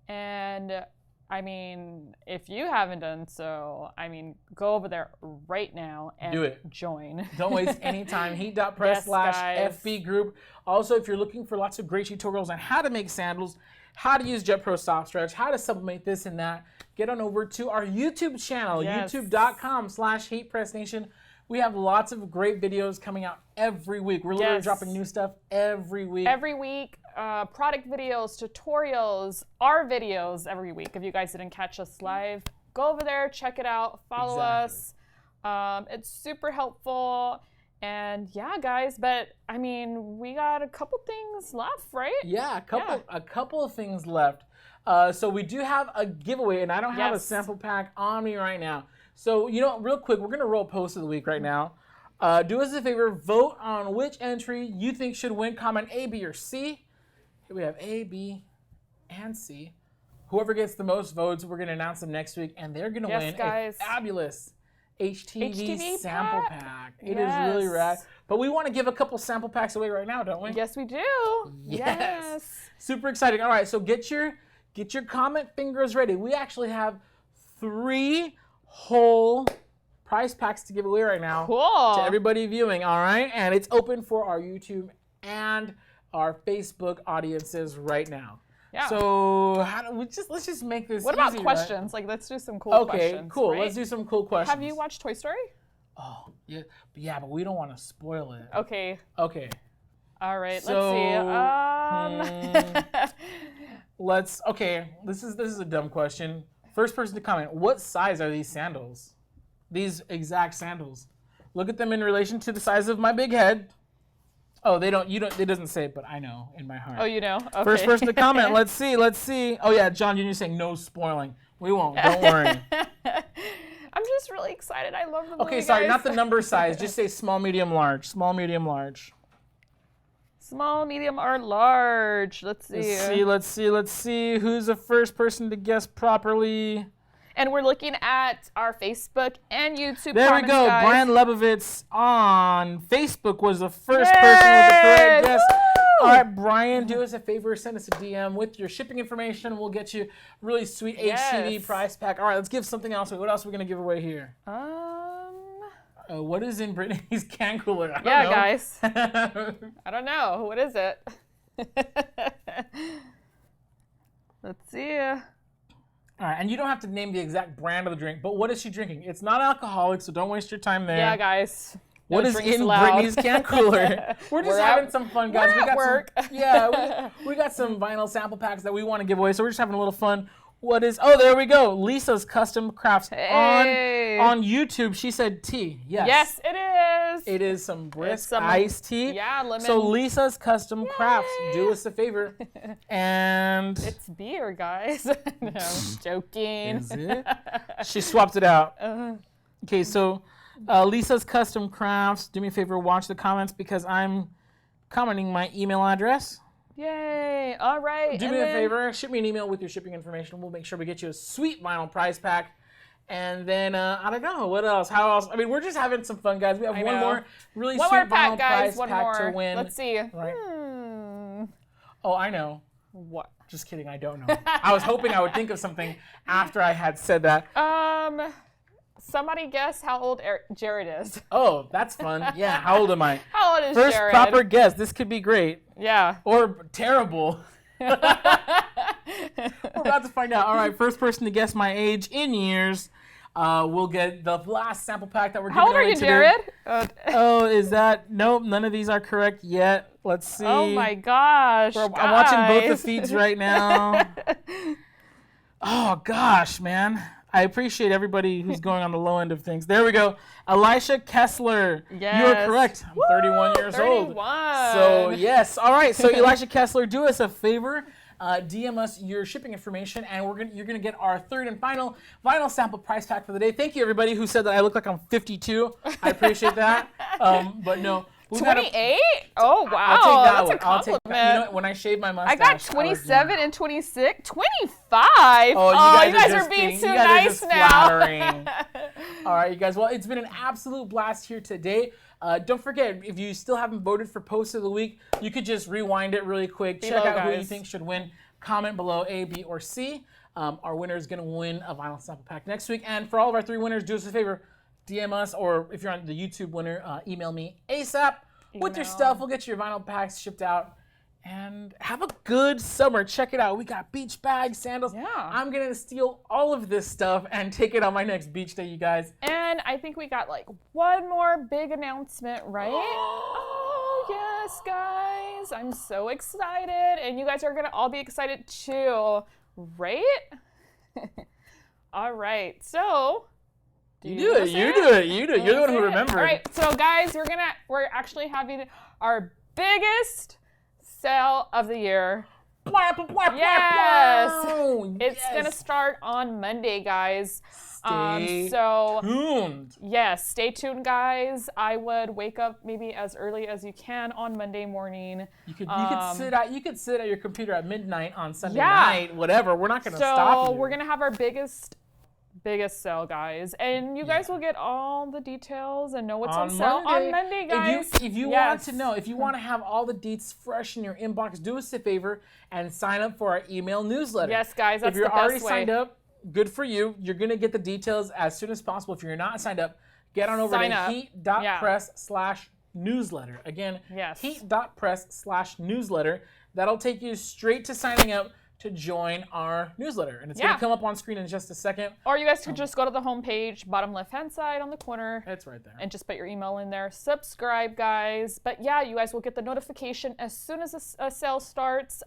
And I mean, if you haven't done so, I mean, go over there right now and do it. Join. Don't waste any time. Heat.press/FB group. Also, if you're looking for lots of great tutorials on how to make sandals, how to use JetPro Soft Stretch, how to sublimate this and that, get on over to our YouTube channel, youtube.com/HeatPressNation. We have lots of great videos coming out every week. We're literally dropping new stuff every week. Every week, product videos, tutorials, our videos every week. If you guys didn't catch us live, go over there, check it out, follow us. It's super helpful. And yeah, guys, but I mean, we got a couple things left, right? Yeah, a couple of things left. So we do have a giveaway, and I don't have a sample pack on me right now. So, real quick, we're going to roll post of the week right now. Do us a favor, vote on which entry you think should win. Comment A, B, or C. Here we have A, B, and C. Whoever gets the most votes, we're going to announce them next week, and they're going to win a fabulous HTV sample pack. It is really rad. But we want to give a couple sample packs away right now, don't we? Yes, we do. Yes. Super exciting. All right, so get your comment fingers ready. We actually have 3 whole prize packs to give away right now to everybody viewing, all right? And it's open for our YouTube and our Facebook audiences right now. Yeah. So let's just make this What about easy, questions? Like, let's do some cool questions. Okay, cool. Right? Let's do some cool questions. Have you watched Toy Story? Oh, yeah, but we don't want to spoil it. Okay. Okay. All right, let's see. This is a dumb question. First person to comment, what size are these sandals? These exact sandals. Look at them in relation to the size of my big head. Oh, it doesn't say, but I know in my heart. Oh, you know? Okay. First person to comment, let's see. Oh yeah, John Jr. saying no spoiling. We won't, don't worry. I'm just really excited. I love the movie, Okay, sorry, guys. not the number size. Just say small, medium, large. Small, medium, large. Small, medium, or large. Let's see. Let's see. Who's the first person to guess properly? And we're looking at our Facebook and YouTube There comments, we go. guys. Brian Lebovitz on Facebook was the first person with the correct guess. All right, Brian, do us a favor. Send us a DM with your shipping information. We'll get you a really sweet HTV prize pack. All right, let's give something else. What else are we going to give away here? What is in Britney's can cooler? I don't know. Guys. I don't know. What is it? Let's see. All right, and you don't have to name the exact brand of the drink, but what is she drinking? It's not alcoholic, so don't waste your time there. Yeah, guys. What is in Britney's can cooler? We're just having some fun, guys. We're at work. We got some vinyl sample packs that we want to give away, so we're just having a little fun. What is? Oh, there we go. Lisa's Custom Crafts on YouTube. She said tea. Yes. Yes, it is. It is some brisk iced tea. Yeah, lemon. So Lisa's Custom Crafts, do us a favor, and it's beer, guys. No, I'm joking. Is it? She swapped it out. Okay, so Lisa's Custom Crafts. Do me a favor, watch the comments because I'm commenting my email address. Yay! All right. Do me a favor, shoot me an email with your shipping information. We'll make sure we get you a sweet vinyl prize pack. And then, I don't know, what else? How else? I mean, we're just having some fun, guys. We have one more really sweet vinyl prize pack to win. Let's see. Right. Oh, I know. What? Just kidding, I don't know. I was hoping I would think of something after I had said that. Somebody guess how old Jared is. Oh, that's fun. Yeah, how old am I? How old is First Jared? proper guess. This could be great. Yeah. Or terrible. We're about to find out. All right, first person to guess my age in years will get the last sample pack that we're giving How old are away you, today. Jared? Oh, is that? Nope, none of these are correct yet. Let's see. Oh my gosh. I'm watching both the guys. feeds right now. Oh gosh, man. I appreciate everybody who's going on the low end of things. There we go. Elisha Kessler. Yes. You are correct. I'm 31 years 31. old. So yes. All right. So Elisha Kessler, do us a favor. DM us your shipping information, and you're gonna get our third and final vinyl sample price pack for the day. Thank you, everybody who said that I look like I'm 52. I appreciate that. But no. 28? Oh, wow. I'll take that That's one. a I'll take compliment. that. You know what? When I shave my mustache, I got 27 and 26. 25? Oh, you guys are being too you guys nice are just now. flattering. All right, you guys. Well, it's been an absolute blast here today. Don't forget, if you still haven't voted for Post of the Week, you could just rewind it really quick. Check out who you think should win. Comment below A, B, or C. Our winner is going to win a vinyl sample pack next week. And for all of our 3 winners, do us a favor. DM us, or if you're on the YouTube winner, email me ASAP with your stuff. We'll get you your vinyl packs shipped out. And have a good summer. Check it out. We got beach bags, sandals. Yeah. I'm going to steal all of this stuff and take it on my next beach day, you guys. And I think we got like one more big announcement, right? Oh, yes, guys. I'm so excited. And you guys are going to all be excited too, right? All right. So... You do it. You're the one who remembered. All right, so guys, we're actually having our biggest sale of the year. Yes, it's gonna start on Monday, guys. Stay so tuned. Yes, stay tuned, guys. I would wake up maybe as early as you can on Monday morning. You could sit at your computer at midnight on Sunday night, whatever. We're not gonna stop you. So we're gonna have our biggest sale, guys, and you guys will get all the details and know what's on sale on Monday, guys. If you want to know, if you want to have all the deets fresh in your inbox, do us a favor and sign up for our email newsletter. Yes, guys, that's if you're the best already way. signed up, good for you. You're gonna get the details as soon as possible. If you're not signed up, get on over to heat.press/newsletter. Again, heat.press/newsletter. That'll take you straight to signing up to join our newsletter. And it's going to come up on screen in just a second. Or you guys could just go to the homepage, bottom left-hand side on the corner. It's right there. And just put your email in there. Subscribe, guys. But yeah, you guys will get the notification as soon as a sale starts.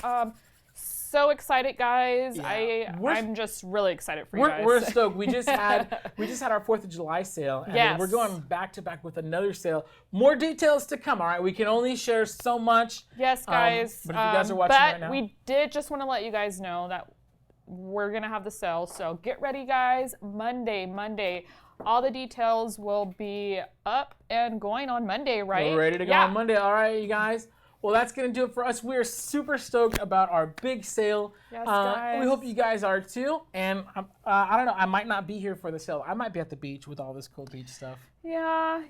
So excited, guys. Yeah. I'm just really excited for you guys. We're stoked. We just had our 4th of July sale, and then we're going back to back with another sale. More details to come. All right, we can only share so much. Yes, guys. But if you guys are watching right now, we did just want to let you guys know that we're gonna have the sale. So get ready, guys. Monday. All the details will be up and going on Monday, right? We're ready to go on Monday. All right, you guys. Well, that's going to do it for us. We're super stoked about our big sale. Yes, guys. We hope you guys are too. And I don't know, I might not be here for the sale. I might be at the beach with all this cool beach stuff. Yeah.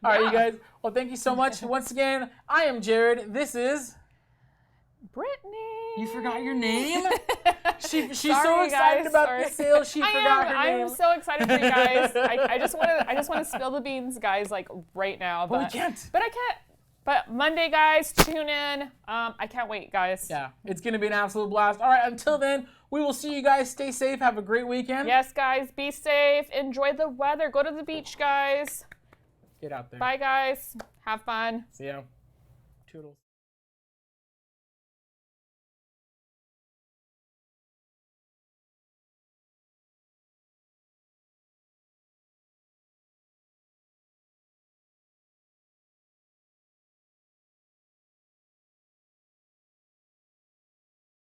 All right, you guys. Well, thank you so much. Once again, I am Jared. This is... Brittany. You forgot your name? She's Sorry, so excited guys. about the sale. She forgot her name. I'm so excited for you guys. I just want to spill the beans, guys, like right now. But we can't. But I can't. But Monday, guys, tune in. I can't wait, guys. Yeah, it's gonna be an absolute blast. All right, until then, we will see you guys. Stay safe. Have a great weekend. Yes, guys, be safe. Enjoy the weather. Go to the beach, guys. Get out there. Bye, guys. Have fun. See ya. Toodles.